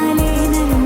చేరేలా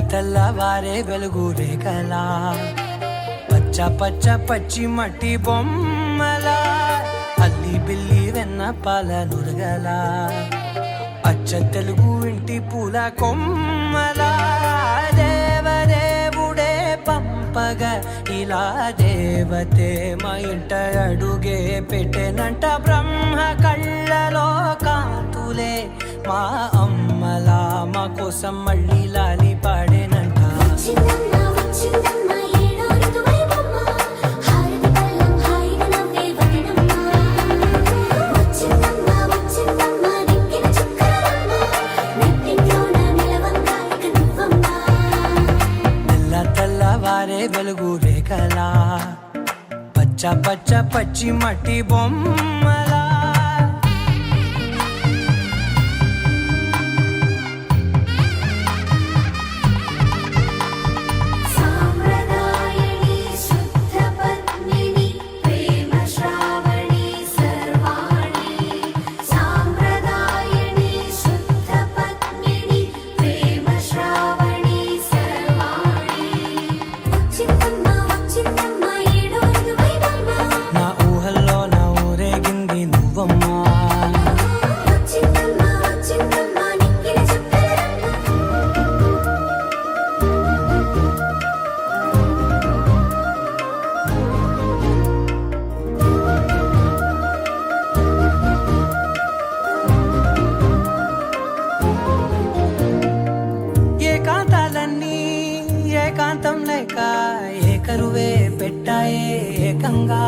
తెల్లవారే వెలుగు రేఖలా పచ్చ పచ్చ పచ్చి మట్టి బొమ్మలా అల్లి బిల్లి వెన్న పాల నురగలా అచ్చ తెలుగు ఇంటి పూల కొమ్మలా దేవదేవుడే పంపగా ఇలా దేవతే మా ఇంట అడుగే పెట్టెనంట బ్రహ్మ కళ్ళలో కాంతులే మా అమ్మలా మా కోసం మళ్ళీ లాలి పాడేనంట. తెల్లవారే వెలుగు రేఖలా పచ్చ పచ్చ పచ్చి మట్టి బొమ్మలా ఏకాంతం లేక ఏకరువే పెట్టాయే ఏకంగా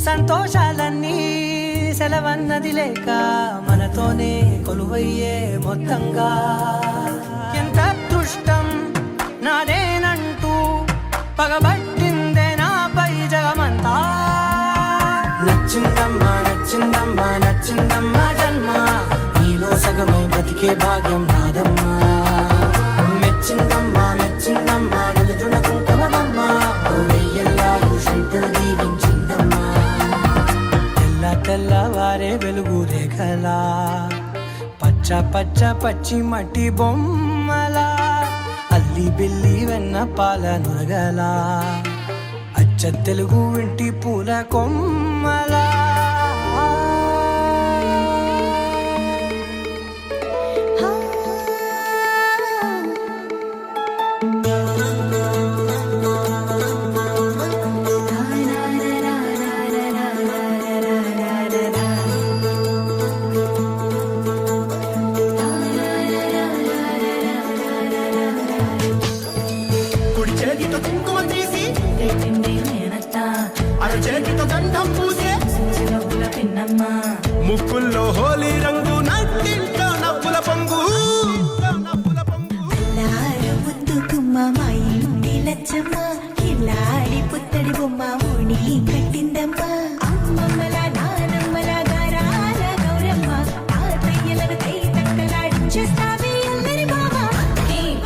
సంతోషాలన్నీ సెలవన్నది లేక మనతోనే కొలువయ్యే మొత్తంగా ఎంత అదృష్టం నాదేనంటూ పగబట్టిందే నాపై జగమంతా నచ్చిందమ్మా నచ్చిందమ్మా నచ్చిందమ్మా జన్మ నీలో సగమై బ్రతికే భాగ్యం నాదమ్మా మెచ్చిందమ్మా మెచ్చిందమ్మా నిలుచున్న కుంకుమమ్మా వెయ్యల్లాగు శంకరు దీవించిందమ్మా. తెల్లవారే వెలుగు రేఖలా పచ్చ పచ్చ పచ్చి మట్టి బొమ్మలా అల్లి బిల్లి వెన్న పాల నురగలా అచ్చ తెలుగు ఇంటి పూల కొమ్మలా ముక్కుల్లో హోలీ రంగు నట్టింట్లో నవ్వుల పొంగు ముద్దు గుమ్మ మా ఇంటి లచ్చమ్మ కిల్లాడి పుత్తడి బొమ్మ ఓణి కట్టిందమ్మ అమ్మమ్మల నానమ్మల గారాల గౌరమ్మ తాతయ్యలను కై తక్కలాడించేస్తావే అల్లరి బావ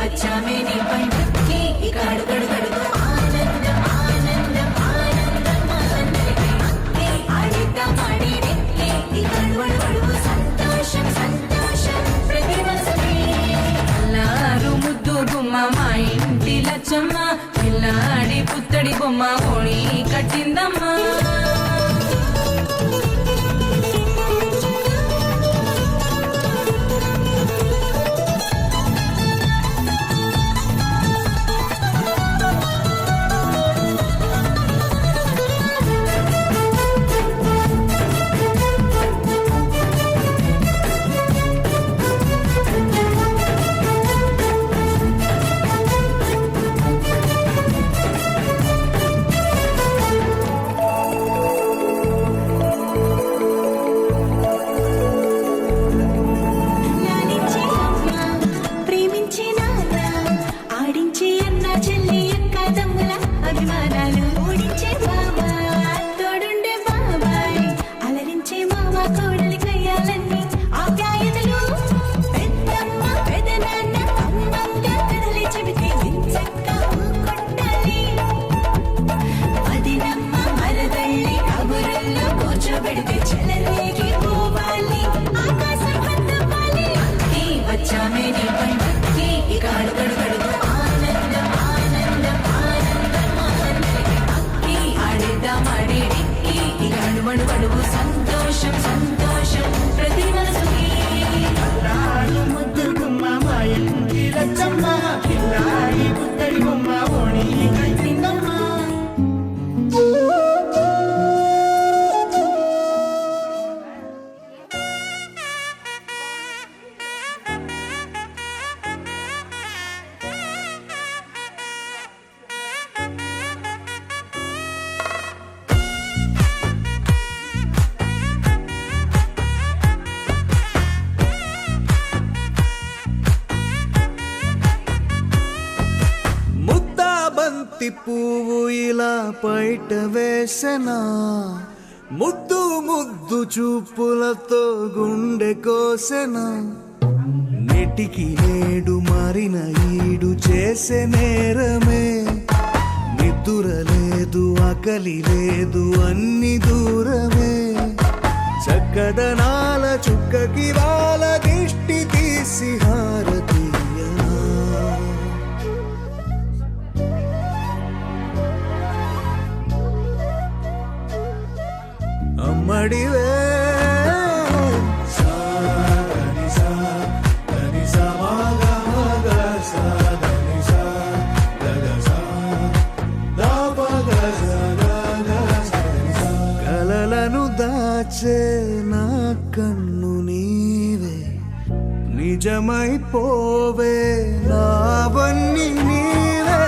వచ్చామే నీ పండుగకి ఇక అడుగడుగడుగు ఆనందం ఆనందం ఆనందం ఆనందం ఆడిద్దాం ఆడిడే ఇక అడుగడుగడుగు సంతోషం సంతోషం ప్రతి మనసుకి అల్లారు ముద్దు గుమ్మ మా ఇంటి లచ్చమ్మ పిల్లాడి పుత్తడి బొమ్మ ఓణి కట్టిందమ్మా. పెడితే చెలరేగి పోవాలి ఆకాశం వద్ద పాలి వచ్చామే నీ పండుగకి ఇక అడుగడు బయట వేసెనా ముద్దు ముద్దు చూపులతో గుండె కోసెనా నెటికి నేడు మారిన ఈడు చేసే నేరమే నిద్దుర లేదు ఆకలి లేదు అన్ని దూరమే చక్కదనాల చుక్కకి వాళ్ళ దిష్టి తీసి హారతీయనా అమ్మడివే కలలను దాచే నా కన్ను నీవే నిజమైపోవే నావన్నీ నీవే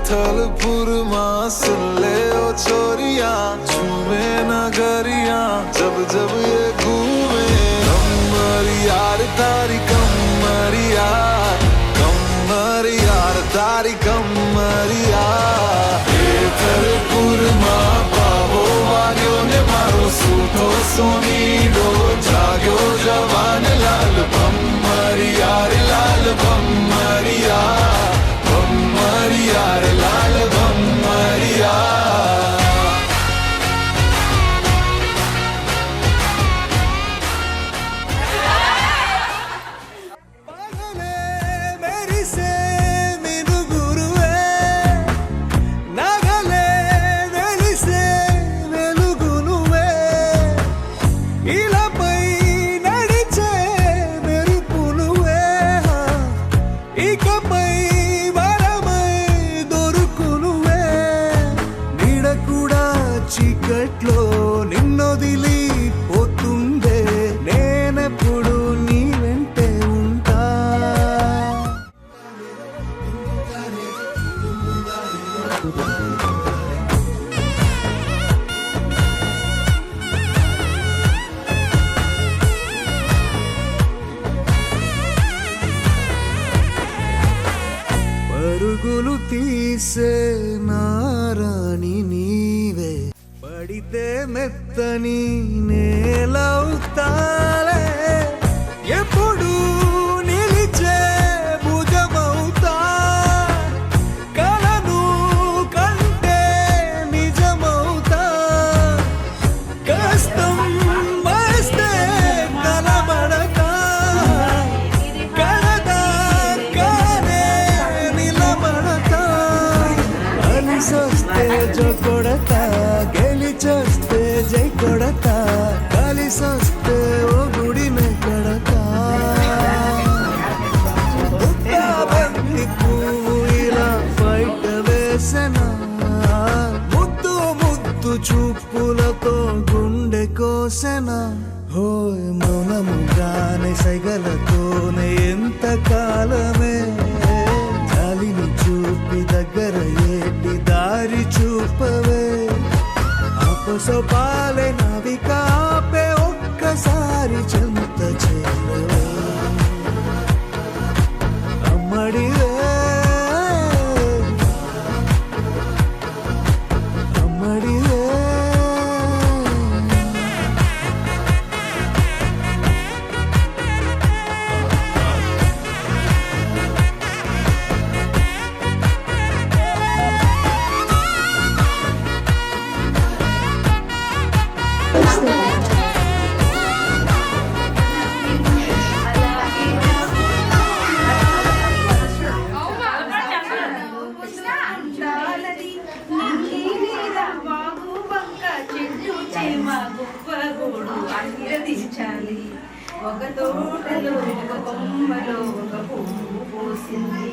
थलपुर माँ सुन ले ओ छोरिया झूमे नगरिया जब जब ये घूमे कमर यार तारी कमर यार तारी कमर ये थलपुर माँ बाबो वाग्यो ने मारो सूतो सोनीडो जाग्यो जवान लाल बम्मरिया रे लाल बम्मरिया बम्मरिया रे लाल बम्मरिया పగలే మెరిసే మినుగురువే నగలే వెలిసే వెలుగునువే ఇలాపై నడిచే మెరుపునువే ఇకపై వరమై దొరుకునువే నీడ కూడా చీకట్లో నిన్నొదిలి పోతుందే నేనెప్పుడు నీ వెంటే ఉంటా పరుగులు తీసే నారాణి నీవే పడితే మెత్తని నేలవుతాలే ఎప్పుడు నిలిచే భుజమవుతా కలను కంటే నిజమవుతా కష్టం వస్తే కలబడతా కడదా కానే నిలబడతా అలిసొస్తే జో కొడతా గెలిచొస్తే జై కొడతా కలిసొస్తే ఓ గుడినే కడతా బంతి పువ్వు ఇలా బయట వేసెనా ముద్దు ముద్దు చూపులతో గుండె కోసెనా హోయ్ మౌనముగానే సైగలతోనే ఎంత కాలమే జాలిని చూపి దగ్గర ఏటి దారి చూపవే అపసోపాలే నావికాపే ఒక్కసారి చెంత చేరవే అమ్మడివే అమ్మడివే మా గొప్ప గోడు అందించాలి. ఒక తోటలో ఒక కొమ్మలో ఒక పువ్వు పోసింది,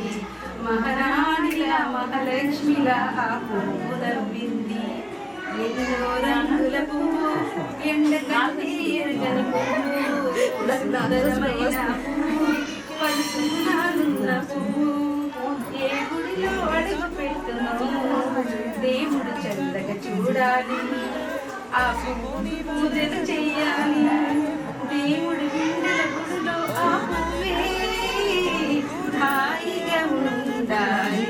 మహారాణిలా మహాలక్ష్మిలా ఆ పువ్వు నవ్వింది. ఎన్నో రంగుల పువ్వు, ఎండ కంటి ఎరుగని పువ్వు, సుందరమైన పువ్వు, పలుకున్నానున్న పువ్వు. ఏ గుడిలో అడుగు పెట్టును దేవుడు చల్లగా చూడాలి, ఆ పువ్వుని పూజలు చెయ్యాలి. దేవుడు గుండెల గుడిలో ఆ పువ్వే హాయిగా ఉండాలి.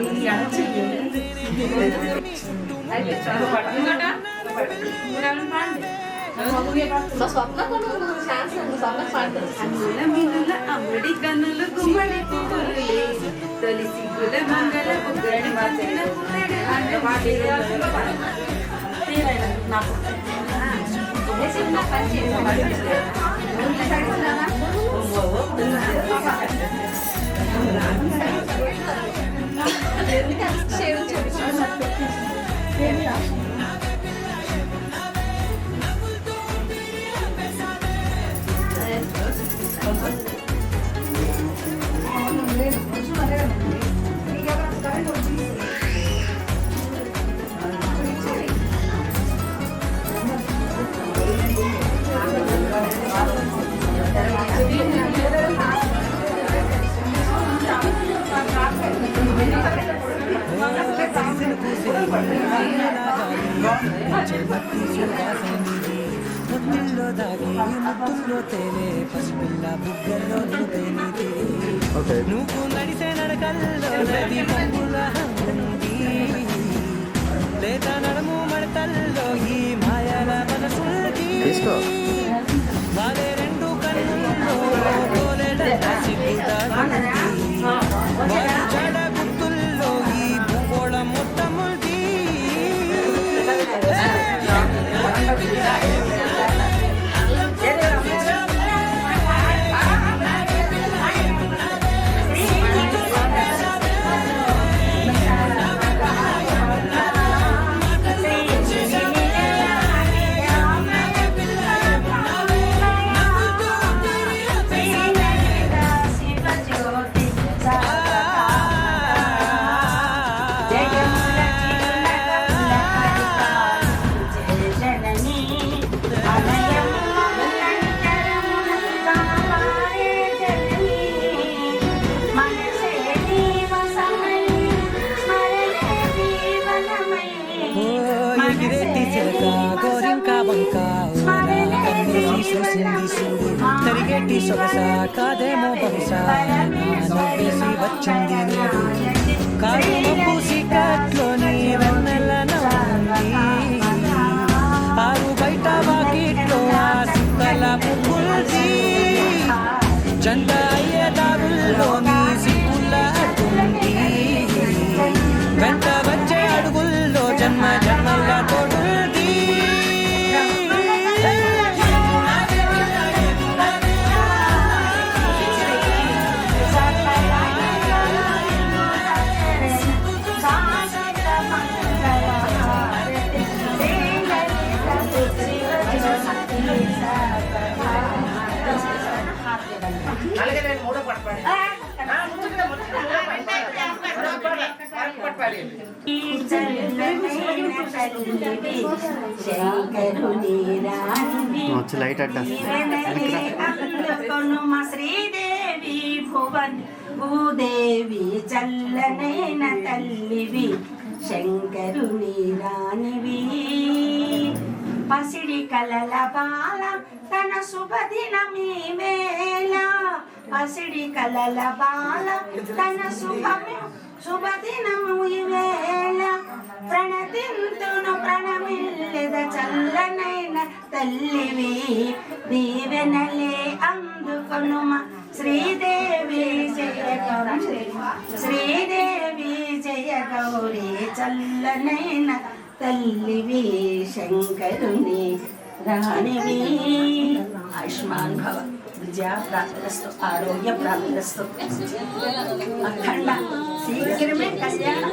మినుల అమ్మడి కన్నులు గుమ్మడి పువ్వులే, తొలి సిగ్గుల మంగళ పువ్వుడి వచ్చిన పువ్వుడు ముద్దుల్లో దాగి ముద్దుల్లో తేలే పసిపిల్ల బుగ్గల్లో నిలుపేనిది. నువ్వు నడిసే నడకల్లో నది పంపుల హంగి, లేత నడుము మడతల్లో ఈ మాయల మనసుకి వాలే రెండు కన్నుల్లో కోలేట సిగ్గుతాగుంది. వారి జడ గుర్తుల్లో ఈ భూగోళ మొత్తముది. తరిగేటి సొగస కాదేమో బహుశా నవ్వేసి వచ్చింది నేడు. కాదు మబ్బు సీకట్లోని వెన్నెల నవ్వుంది, ఆరు బయట వాకిట్లో ఆ సుక్కల పువ్వుల్ది. జంట అయ్యే దారుల్లోని సిగ్గుల అడ్డుంది, వెంట వచ్చే అడుగుల్లో జన్మ జన్మల తోడుంది. లైట్ అడ్డా శ్రీదేవి భువన్ భూదేవి చల్లనైన తల్లివి, శంకరుని రాణివి. పసిడి కలల బాల తన శుభదినమీ వేళ, పసిడి కలల బాల తన శుభదినము వేళ. ప్రణతింతును ప్రణమిల్లెద చల్లనైన తల్లివి, దీవెనలే అందుకొనుమ శ్రీదేవి జయ గౌరీ. శ్రీదేవి జయ గౌరీ చల్లనైన తల్లివి, శంకరుని రాణివి. ఆయుష్మాన్ భవ, విద్యా ప్రాప్తిరస్తు, ఆరోగ్య ప్రాప్తిరస్తు, అఖండ శీఘ్రమే కళ్యాణ.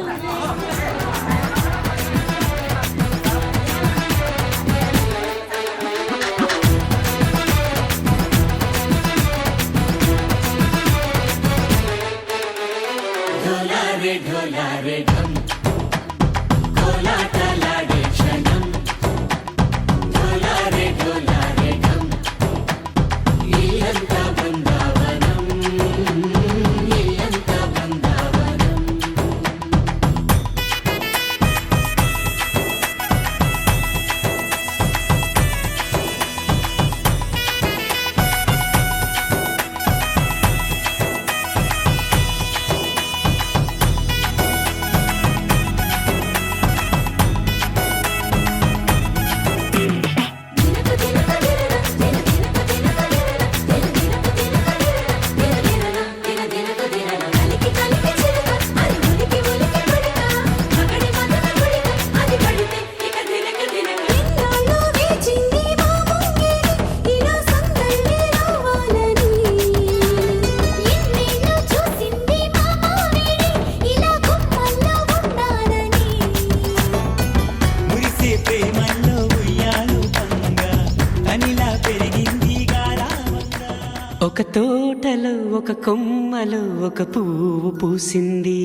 ఒక కొమ్మలో ఒక పువ్వు పూసింది.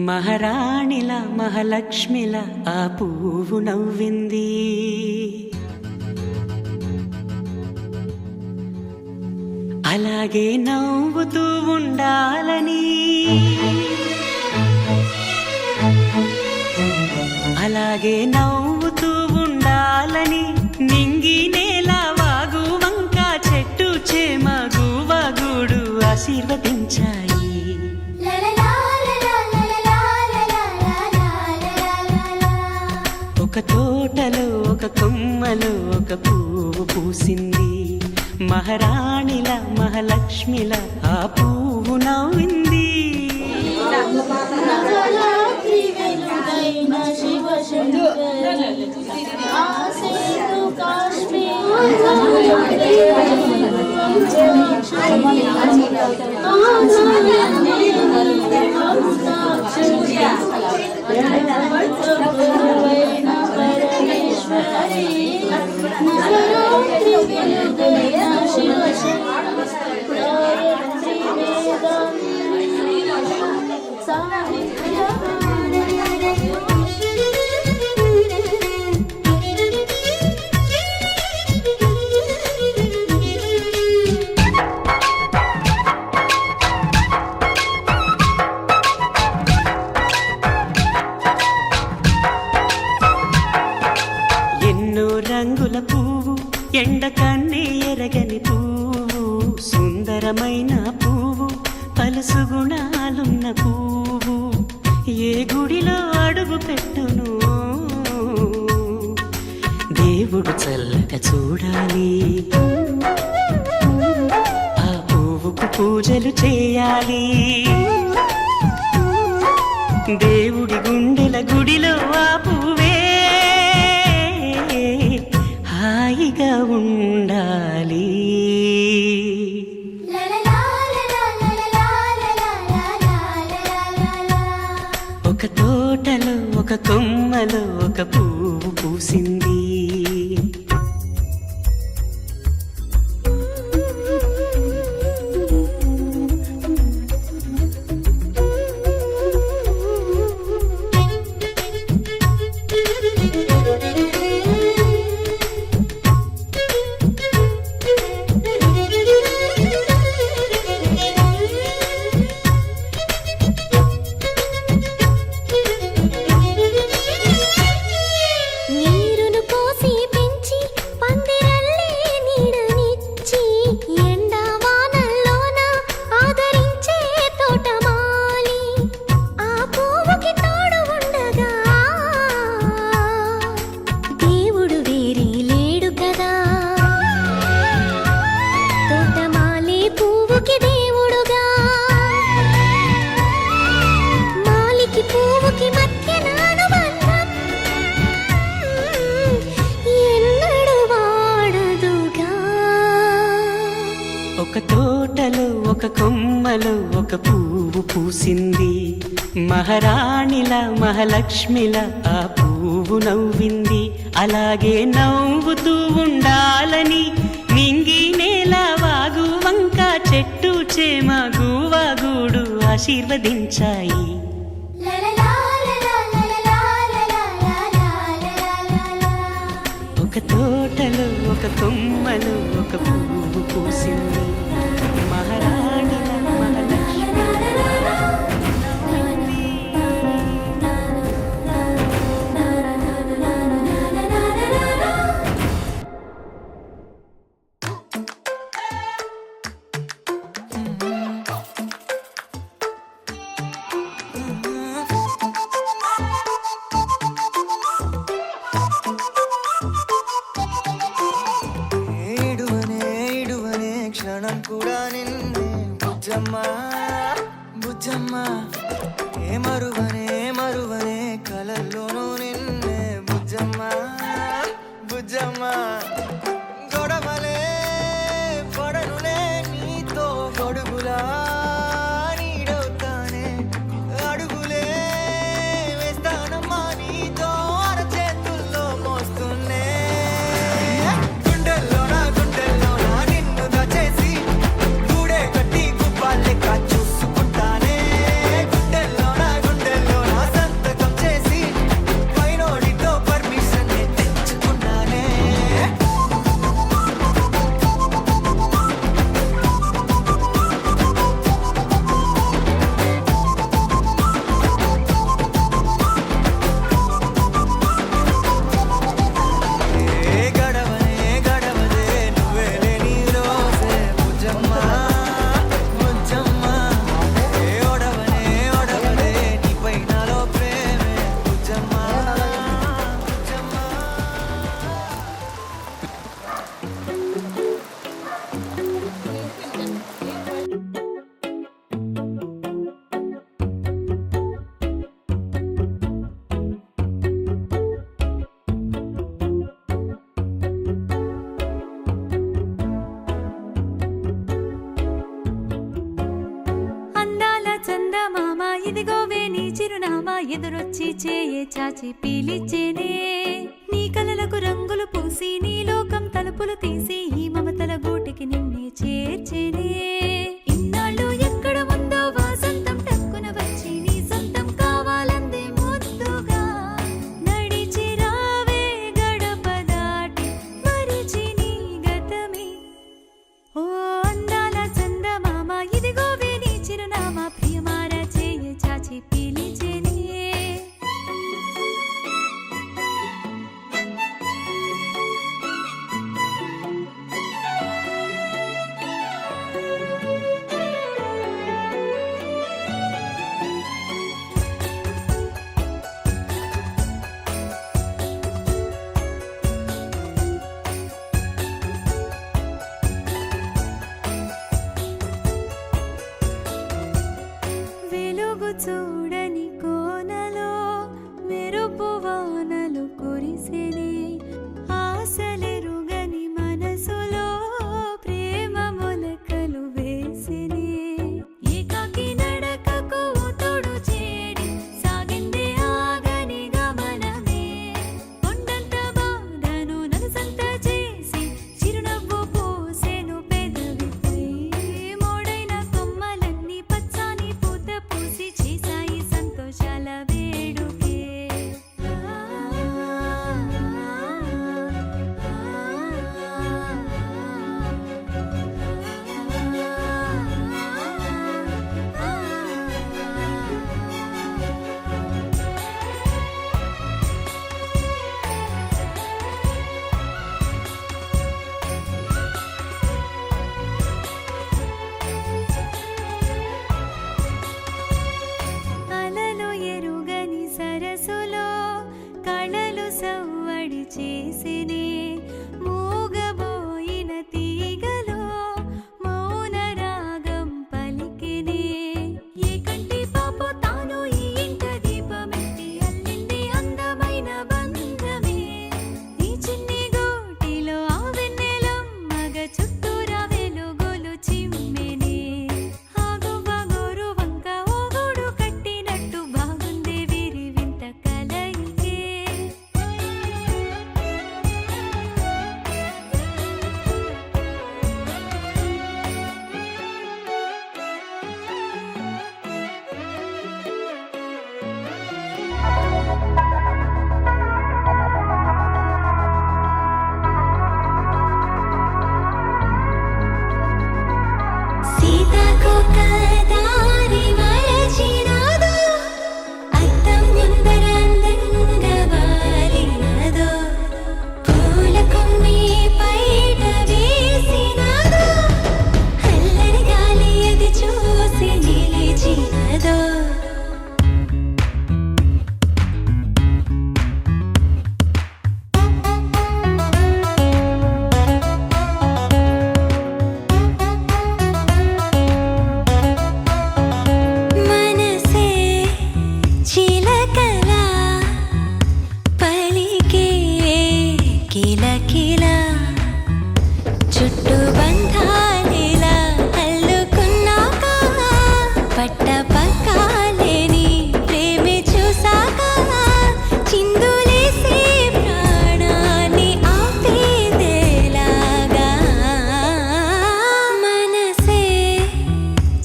మహారాణిలా మహాలక్ష్మిలా ఆ పువ్వు నవ్వింది. అలాగే నవ్వుతూ ఉండాలని, అలాగే నవ్వుతూ ఉండాలని నింగి నేల వాగు వంక చెట్టు చేమ గువగుడు ఆశీర్వదించాయి. ఒక తోటలో ఒక కొమ్మలో ఒక పువ్వు పూసింది. మహారాణిల మహాలక్ష్మిల ఆ పువ్వు నవ్వింది. ఎన్నో రంగుల పువ్వు, ఎండ కన్నే ఎరగని పువ్వు, సుందరమైన పువ్వు, పలుసు గుణాలున్న పువ్వు. ఏ గుడిలో అడుగు పెట్టును దేవుడు చల్లగా చూడాలి. ఆ పువ్వుకు పూజలు చేయాలి. దేవుడి గుండెల గుడిలో ఆ పువ్వే హాయిగా ఉండాలి. ఒక తోటలో ఒక కొమ్మలో ఒక పువ్వు పూసింది. ఒక తోటలో ఒక కొమ్మలో ఒక పువ్వు పూసింది. మహారాణిల మహాలక్ష్మిల ఆ పువ్వు నవ్వింది. అలాగే నవ్వుతూ ఉండాలని నింగి నేల వాగు వంక చెట్టు చేమ గువగుడు ఆశీర్వదించాయి. ఒక తోటలో ఒక కొమ్మలో ఒక పువ్వు పూసింది. మహారాణిల మహాలక్ష్మి కూడా నిన్నే బుజ్జమ్మా బుజ్జమ్మా, ఏ మరువనే మరువనే కలల్లోనూ నిన్నే బుజ్జమ్మా బుజ్జమ్మా. గొడవలే పడనులే నీతో గొడుగులా నీడవుతానే, అడుగులే వేస్తానమ్మా నీతో అరచేతుల్లో మోస్తున్నే. ఇదిగోవే నీ చిరునామా ఎదురొచ్చి చేయే చాచి పీలిచ్చేనే నీ కలలకు రంగులు పూసి నీ లోకం తలుపులు తీసి ఈ మమతల గూటికి నిన్నే చేర్చేనే ఇన్నాళ్ళు ఎక్కడ ఉందో వాసంతం టక్కున వచ్చి నీ సొంతం కావాలందే ముద్దుగా నడిచి రావే గడప దాటి మరిచి నీ గతమే ఓ అందాల చందమామ ఇదిగోవే నీ చిరునామా ప్రియమార చేయ చాచి పీలిచేనే వెలుగు చూడని కోనలో మెరుపు వానలు కురిసెనే ఆశలెరుగని మనసులో ప్రేమ మొలకలు వేసెనే ఏకాకి నడకకు తోడు చేడి సాగిందే ఆగని గమనమే కొండంత బాధను నలుసంత చేసి చిరునవ్వు పోసెను పెదవిపై మోడైన కొమ్మలన్నీ పచ్చాని పూత పూసి చేశాయి సంతోషాల వేడుకే అలలు ఎరుగని సరస్సులో కళలు సవ్వడి చేసినే మూగబోయిన తీగలో మౌన రాగం పలికినే ఏ కంటి పాపో తాను ఈ ఇంట దీపమెత్తి అల్లింది అందమైన బంధమే ఈ చిన్ని గోటిలో ఆ వెన్నెలమ్మగ చుట్టూరా వెలుగులు చిమ్మెనే ఆగువ గోరు వంక ఓగుడు కట్టినట్టు బాగుంది వీరి వింత కలయికే సీతాకోక దారి మరచినాదో అద్దం ముందర అందంగా వాలినాదో పూల కొమ్మి పైట వేసినాదో అల్లరి గాలి అది చూసి నిలిచినాదో మనసే చిలకలా పలికే కిలకిలా చుట్టూ బంధాలిలా అల్లుకున్నాక పట్ట పక్కాలేని ప్రేమే చూసాక చిందులేసే ప్రాణాన్ని ఆపేదేలాగా మనసే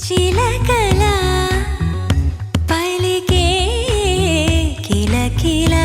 చిలకలా పలికే కిలకిలా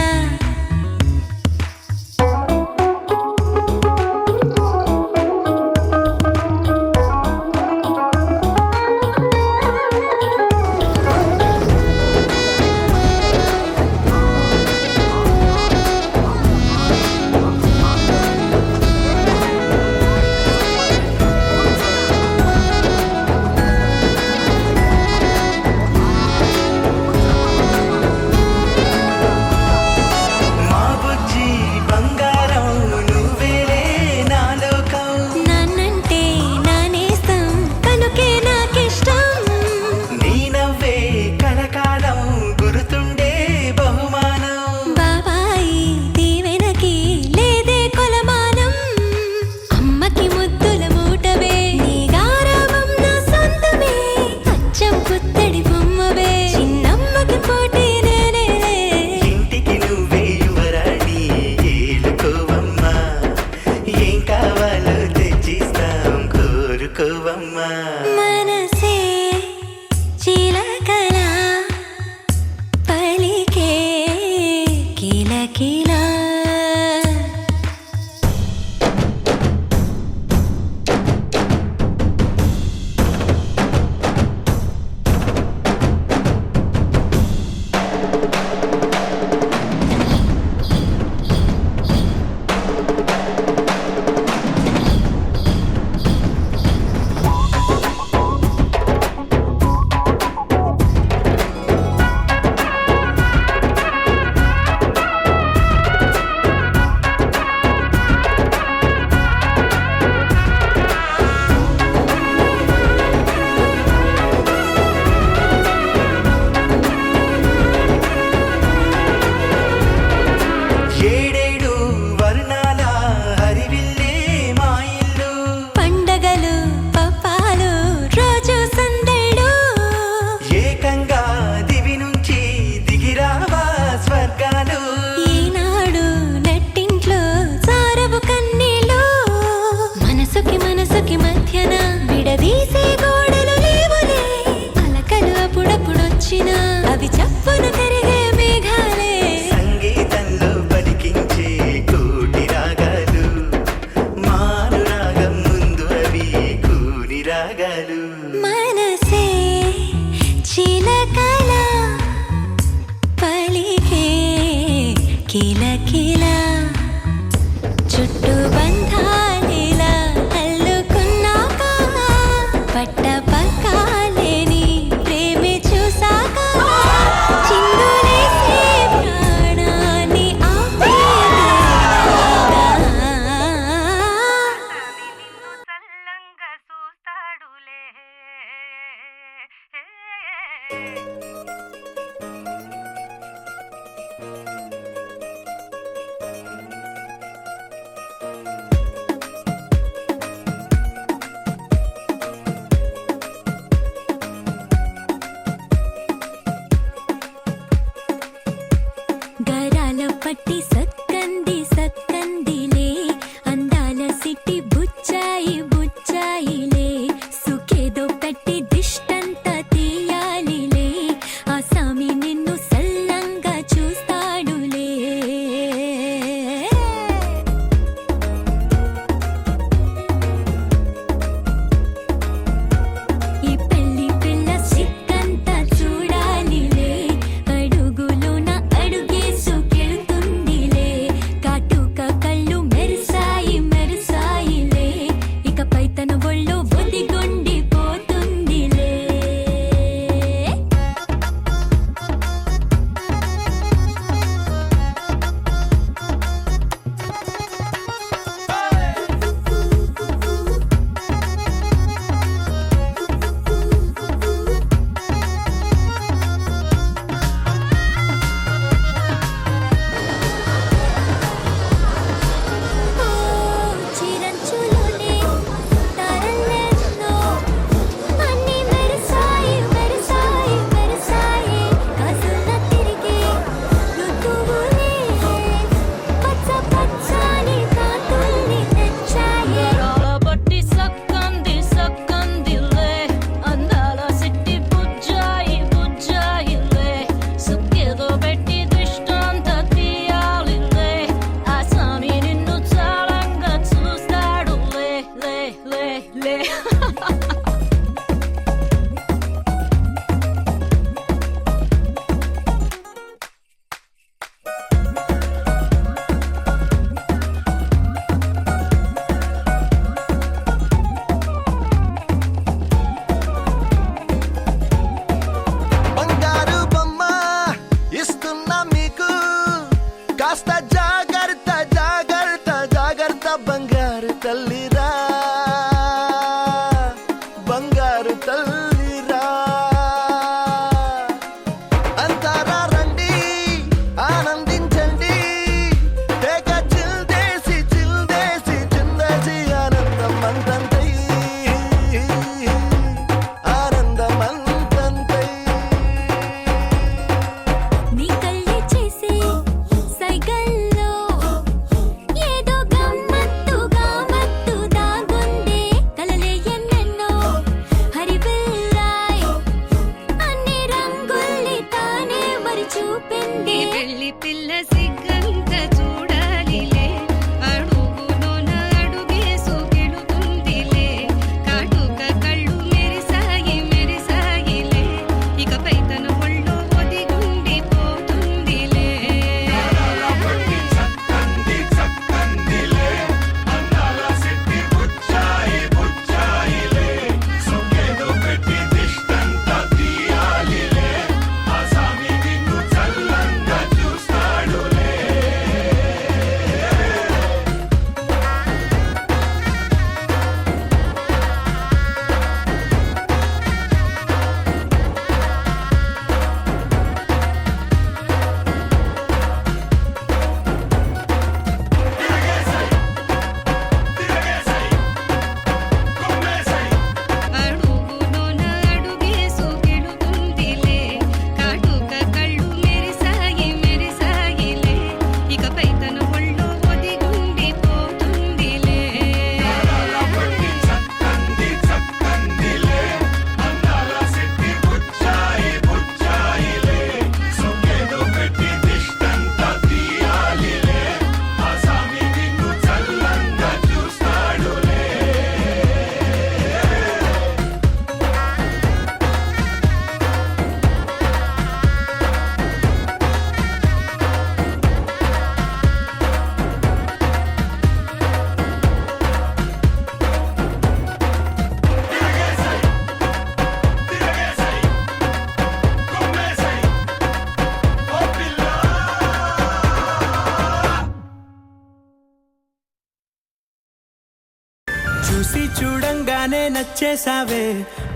చూడగానే నచ్చేసావే,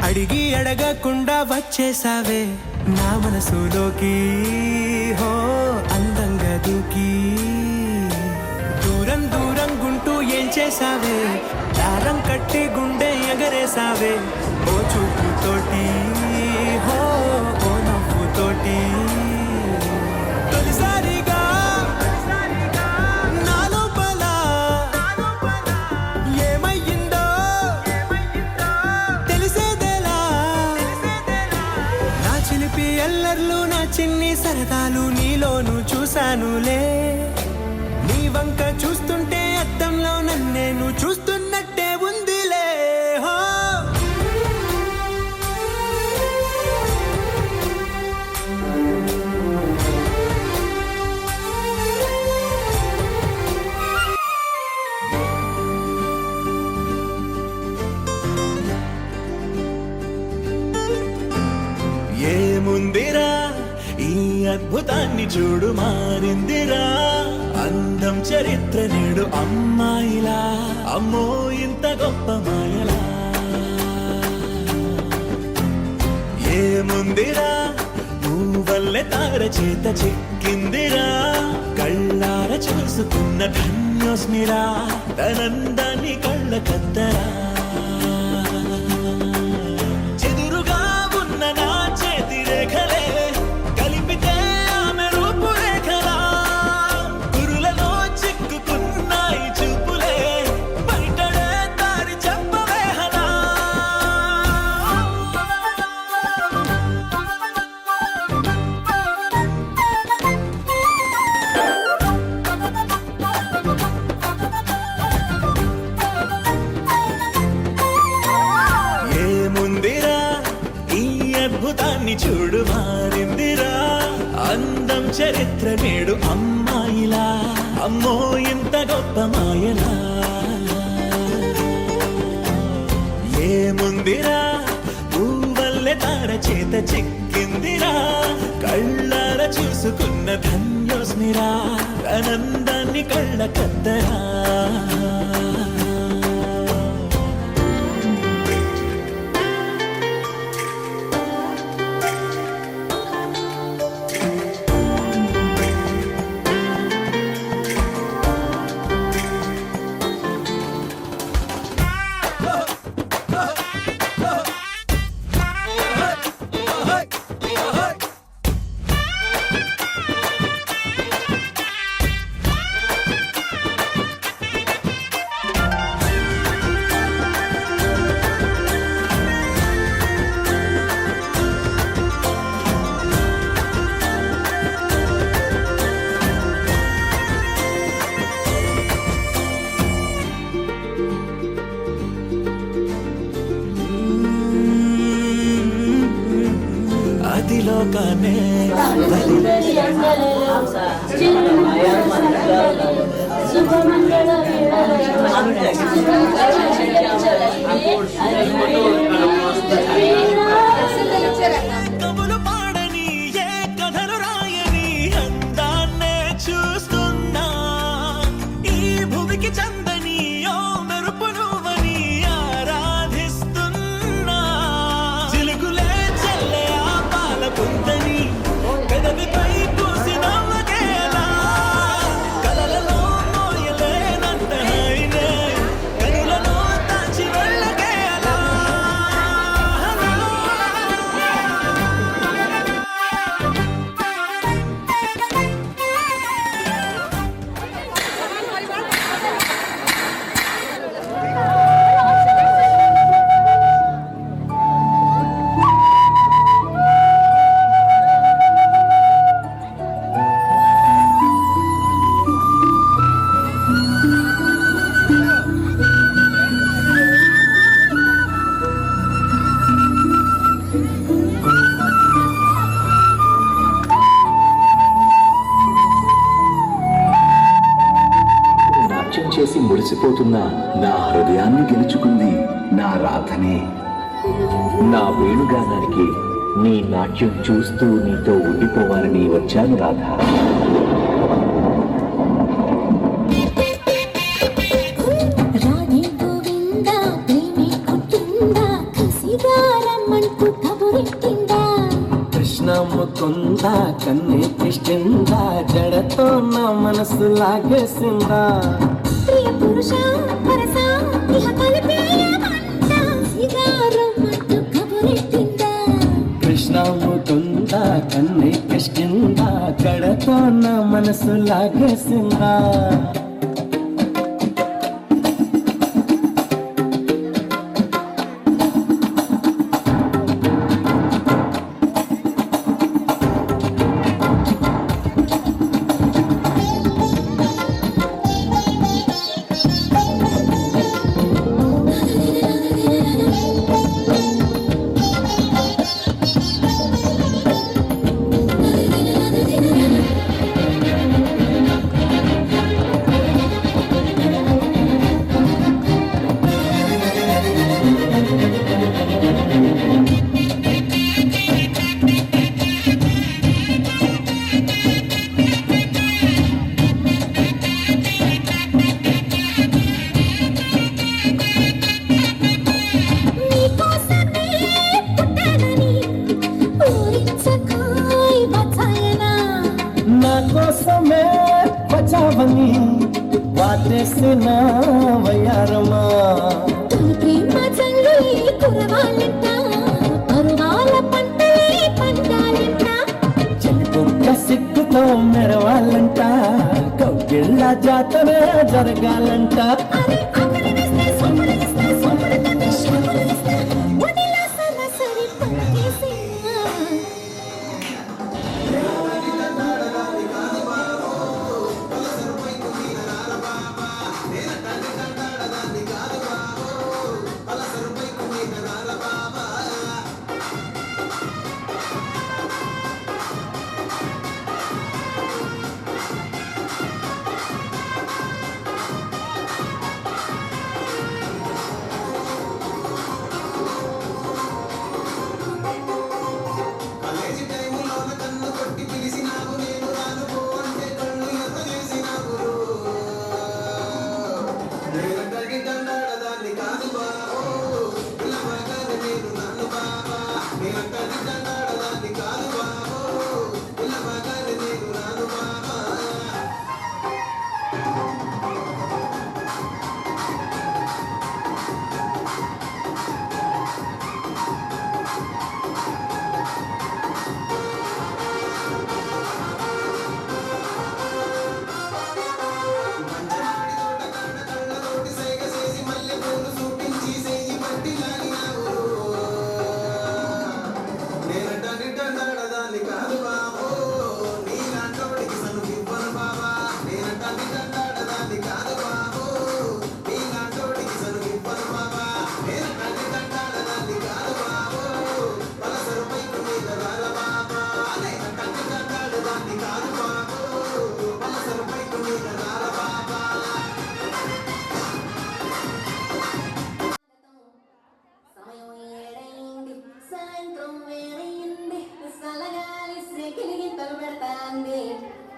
అడిగి అడగకుండా వచ్చేసావే నా మనసులోకి, హో అందంగా దూకి. దూరం దూరం గుంటూ ఏం చేసావే, దారం కట్టి గుండె ఎగరేసావే ఓ చూపుతోటి, హో ఓ నవ్వుతోటి. తొలిసారిగా నా లోపల ఏమయ్యిందో తెలిసేదేలా. నా చిలిపి అల్లర్లు నా చిన్ని సరదాలు నీలోను చూశానులే. నీ వంక చూస్తుంటే అద్దంలో నన్నేను చూస్తున్నట్టే ఉందిలే. హో ఏముందిరా ఈ అద్భుతాన్ని చూడు, మారిందిరా అందం చరిత్ర నేడు అమ్మాయిలా. అమ్మో ఇంత గొప్ప మాయలా. ఏముందిరా నువ్వల్లే తార చేత చిక్కిందిరా, కళ్ళార చూసుకున్న ధన్యోస్మిరా తనందాన్ని కళ్ళ కద్దరా. చెదురుగా ఉన్న నా చేతి రేఖలే కలిపితే ఆమె రూపురేఖలా. గురులలో చిక్కుకున్నాయి చూపులే, బయటడే దారి చెప్పవేహలా. ఏముందిరా ఈ అద్భుతాన్ని చూడు, మారిందిరా అందం చరిత్ర నేడు అమ్మాయిలా. అమ్మో ఇంత గొప్ప మాయలా. ఏముందిరా పువ్వల్లె తార చేత చిక్కిందిరా, కళ్ళార చూసుకున్న ధన్యోస్మిరా ఆనందాన్ని కళ్ళ కద్దరా. అదిలోకానే కబులు పాడని ఏ కథలు రాయని అందాన్నే చూస్తున్నా. ఈ భూమికి చందని ఓ మెరుపు నువ్వని ఆరాధిస్తున్నా. చిలుకులే చల్లే ఆ పాల పుంతని పెదవిపై పూసి నవ్వకేలా. కలలలో మోయలేనంత హాయినే కనులలో దాచి వెళ్ళకేలా. నాట్యం చేసి మురిసిపోతున్న నా హృదయాన్ని గెలుచుకుంది నా రాధనే. నా వేణుగానానికి నీ నాట్యం చూస్తూ నీతో ఉండిపోవాలని వచ్చాను రాధా. రాధే గోవింద ప్రేమే కుట్టు ముకుంద కన్నే కృష్ణ జడతో నా మనసు లాగేసిందా ప్రియ పురుష పరస ఇహ కలిపేయమంట సిగారం మట్టు కబురెట్టిందా కృష్ణ ముకుంద కన్నే కృష్ణ జడతో నా మనసు లాగేసిందా కోసమే బచావని వాటేసిన వయ్యారమా ప్రేమ చల్లి కురవాలంట పరువాల పంటలే పండాలంట చెలిపొక్క సిగ్గుతో మెరవాలంట కౌగిళ్ళ జాతర జరగాలంట అరే అక్కడిస్తే సొమ్మడిస్తే సొమ్మడితే షమ్మడిస్తే వదిలా సరసరి పట్టేసి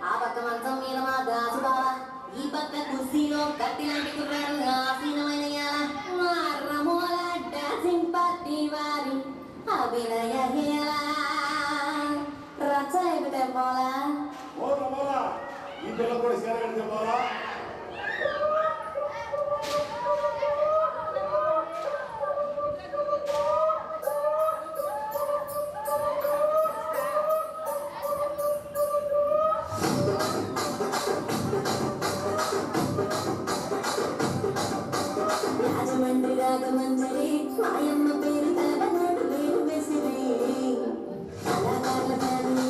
ఆ పక్క మంచం మీద మా గాజు బావ ఈ పక్క కుర్సీలో కత్తిలాంటి కుర్రాడు ఆసీనమైన రమోల డాన్సింగ్ పార్టీ వారి అభినయ రచ్చ అయిపోతే పోలా ఈ పిల్ల కూడా సేరగడితే పోలా రాజమండ్రి రాగమంజరి మాయమ్మ పేరు తలబనాడు వేరు వేసిరి కళాకారుల ఫ్యామిలీ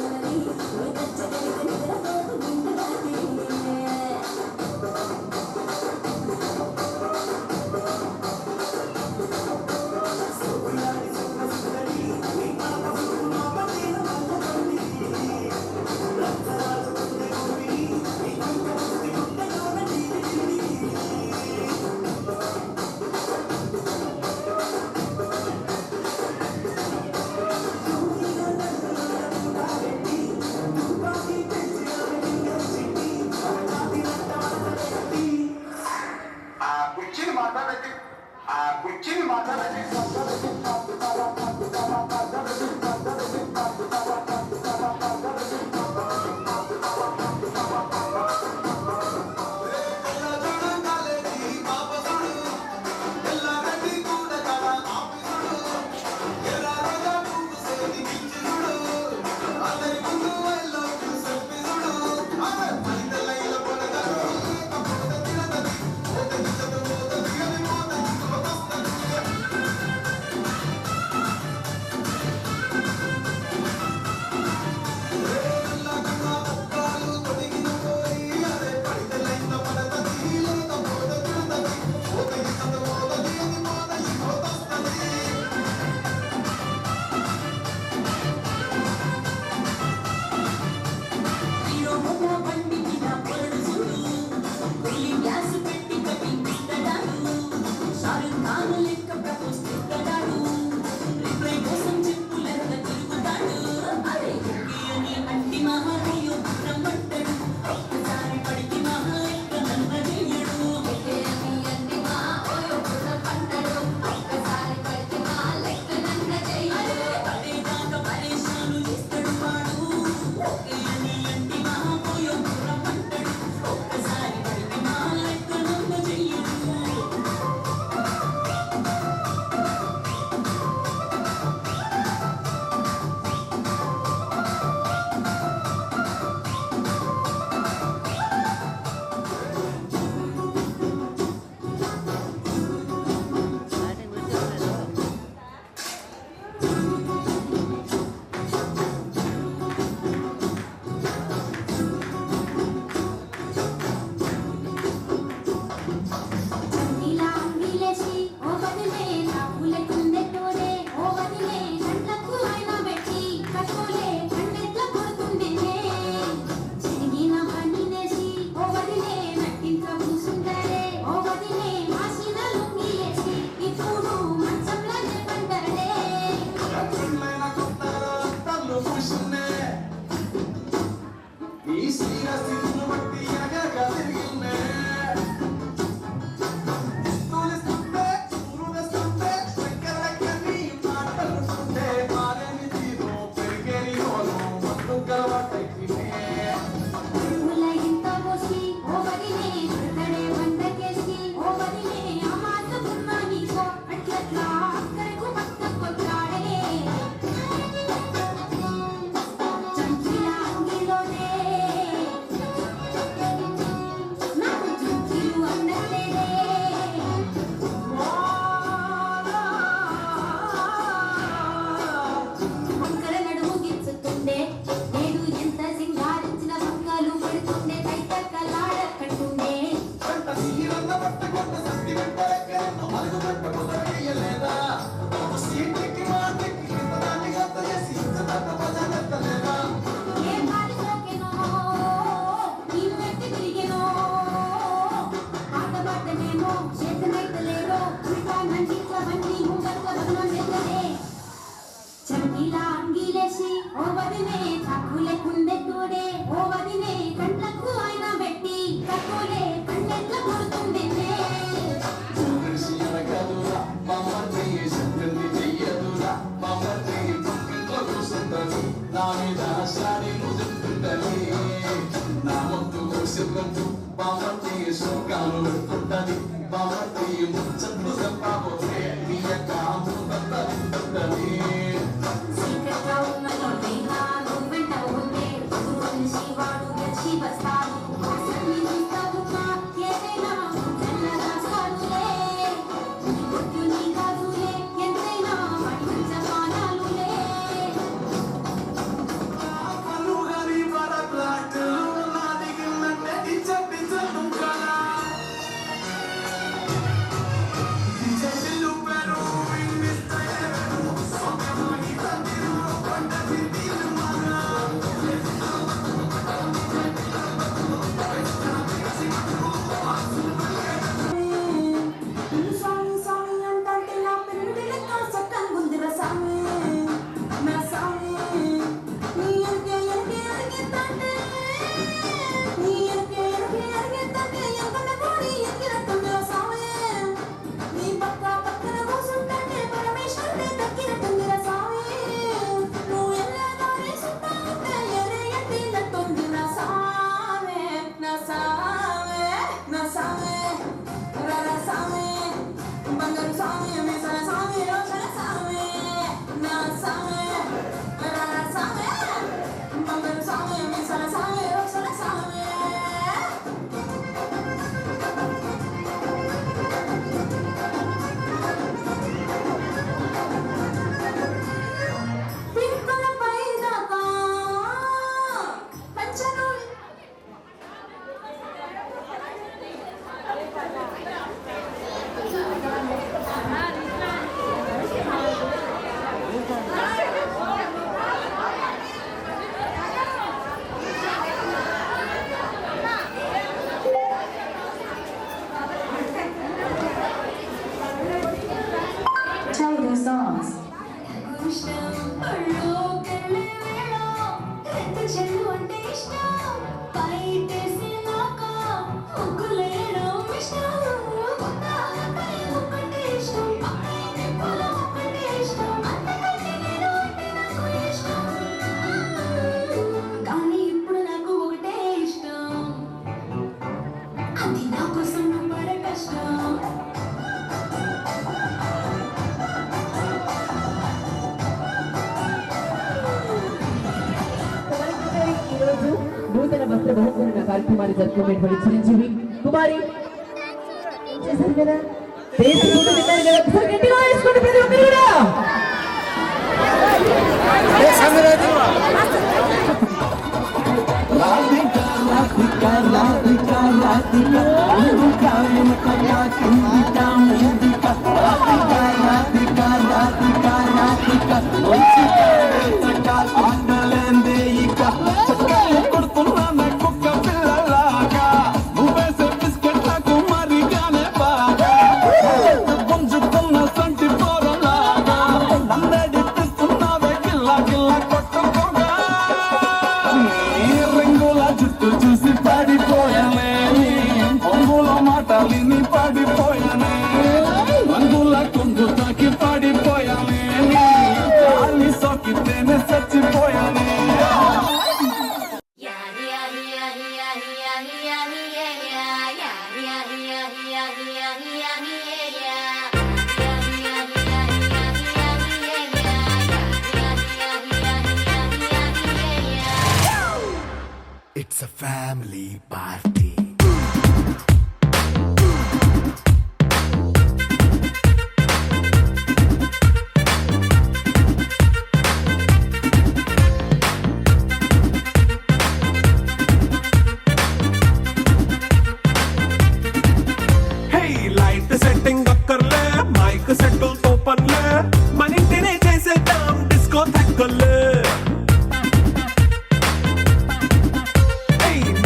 చూసిందే ఈ శ్రీరసిను బట్టి ఎగగ తిరిగిందే తోలిస్తుందే ఊరుగస్తుందే లెక్కలెక్కని మాటలుంటుందే మారేని తీరు పెరిగేని హోలు మందు గలవటెక్కినే పురుగుల ఇంత మోసి ఓ వదిలే కడకడే వంటకేసి ఓ వదిలే అమాసకున్నా నీకో అట్లట్లా అక్కరకు పక్క కొట్లాడే చంకిల అంగిలోనే నాకు చంకిలు అందట్లేదే వంకర నడుము గిచ్చుతుండే నేడు ఎంత సింగారించిన వంకలు పెడుతుండే కైతక్కలాడ కట్టుండే పంట నీరన్న పట్టుకొండ సంతి వెంటలెక్కను అలుగు పంట మొదలయ్యలేదా ఒక సీటికి మాటికి ఇంతదాన్ని గంత చేసి ఇంతదాన్ని భజనెత్తలేదా ఏ కాలి సోకెనో ఈ వెట్టి తిరిగెనో ఆట పాటనేమో చేతనైతలేదో ఉల్టా నందించవన్నీ ముంగట్ల వదనం ఎత్తలే చంకీలా అంగీలేసి ఓ వదినే చాకులే కుందెట్టుడే ఓ వదినే కంట్లకు ఆయన పెట్టి కక్కులే కళ్ళెట్ల కొడుతుండే చూపిసి ఎనగదురా మమ్మల్ని సంగతి చెయ్యదురా మమ్మల్ని పక్కింట్లో కూసుంటది నా మీద సారి నుదుంటుంటది నా మొత్తు సిగ్గంతు మమ్మల్ని సోకాలు పెడుతుంటది మమ్మల్ని ముచ్చట్లు చెప్పబోతే నీ యొక్క ముందంతది సీక్రెట్గా ఉన్నది వేగా నువ్వెంట ఉంటే గురువునిసి వాడు గెలిచి వస్తాడు అసలు నీతో ఉన్నా ఏదైనా చల్లగా సాడులే నీ బొట్టు నీ గాజులే ఎంతైనా పడిపించ పానాలులే కలుగరి వరప్లాట్ నాది గిన్నె దిచ్చటి చనుకలా దిచ్చలు పెరు ఇన్నిస్తయరు సోకమని తందిరు కొండ తిరిగిలు మగా స్వామి స్వామి అంటే నా పెళ్ళి లెక్క చక్కగుందిరా స్వామి నా స్వామి నీ ఎరిగే నీ ఎరిగే ఎంకన్న కోడి ఎక్కినట్టుందిరా స్వామి నీ పక్కన కూసుంటే పరమేశ్వరుడే దక్కినట్టుందిరా స్వామి నువ్వు ఎలా దారి సుత్తా ఉంటే ఎరే ఎత్తినట్టుందిరా స్వామి నా స్వామి నా స్వామి సామి బంగారు సామి మీసల సామి రోషన సామి నా సామి సామి బంగారు సామి మీసల సామి రోషన సామి పింకుల పైదాకా పంచను Tiger songs. ఇష్టం ఒళ్ళో కళ్ళే వేళ ఎంత చెల్లు అంటే ఇష్టం బయటేసినాక ముగ్గులేయడం ఇష్టం కొత్తగా ఒకటే ఇష్టం పక్కనే పొలం ఒకటే ఇష్టం అంతకంటే నేను అంటే నాకు ఇష్టం కానీ ఇప్పుడు నాకు ఒకటే ఇష్టం అది నా కోసం నువ్వు పడే కష్టం ఈరోజు నూతన వస్త్ర బహుకరణ కార్యక్రమాన్ని జరుపుకునేటువంటి చిరంజీవి కుమారి చేశారు కదా దేశం విన్నారు కదా ఒకసారి గట్టిగా వేసుకోండి ప్రతి ఒక్కరు కూడా రాధికా రాధికా రాధికా రాధికా రాధికా రాధికా రాధికా రాధికా రాధికా రాధికా ఆండలేందే ఇక చక్కలు కొడుతున్నా కుక్క పిల్లలాగా నువ్వేసే బిస్కెట్లకు మరిగానే బాగా పుంజుకున్న సంటి పోరలాగా నన్నడిపిస్తున్నావే గిల్ల గిల్ల కొట్ట గాలిని పాడిపోయానే రంగుల కొంగు తాకి పాడిపోయానే గాలి సోకితేనే చచ్చిపోయానే It's a family party. Hey, light setting అక్కర్లే మైక్ సెట్టుల్ తో పనులే మన ఇంటినే చేసేద్దాం డిస్కో థక్కర్లే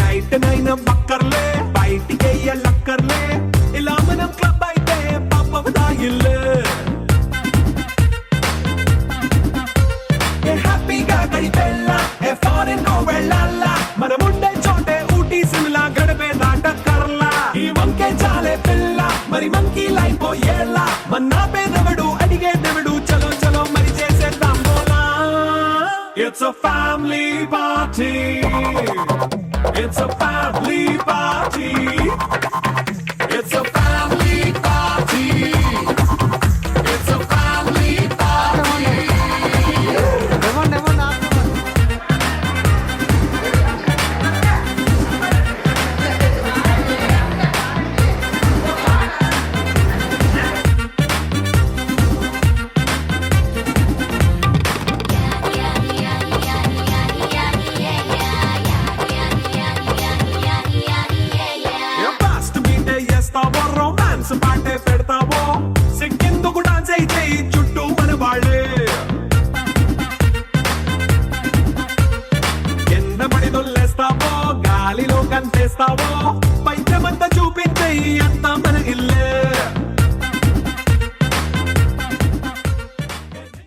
నైట్ నైన్ బక్కర్లే బయటికి లక్కర్లే ఇలా మనం క్లబ్ అయితే పాప దాయిల్లే హ్యాపీగా గడిపెళ్ళా ఏ ఫారెన్ కో వెళ్ళాలా మనం ఉండే చోటే ఊటీ సిమ్లా గడిపే దాటక్కర్లా ఈ వంకే చాలే పిల్ల మరి మంకీ లైఫ్ ఏళ్ళ మన్నా పేదవడు అడిగే దేవుడు చలో చలో మరి చేసేద్దాం బోలా it's a family party It's a family party. It's a family party. It's a family party. Romance పాటే పెడతావో సిక్కిందుకు డాన్స్ అయితే చుట్టూ మన వాళ్ళే కింద పడి దొల్లేస్తావో గాలిలో కంటేస్తావో పైత్రమంతా చూపించే అంతా మన ఇల్లే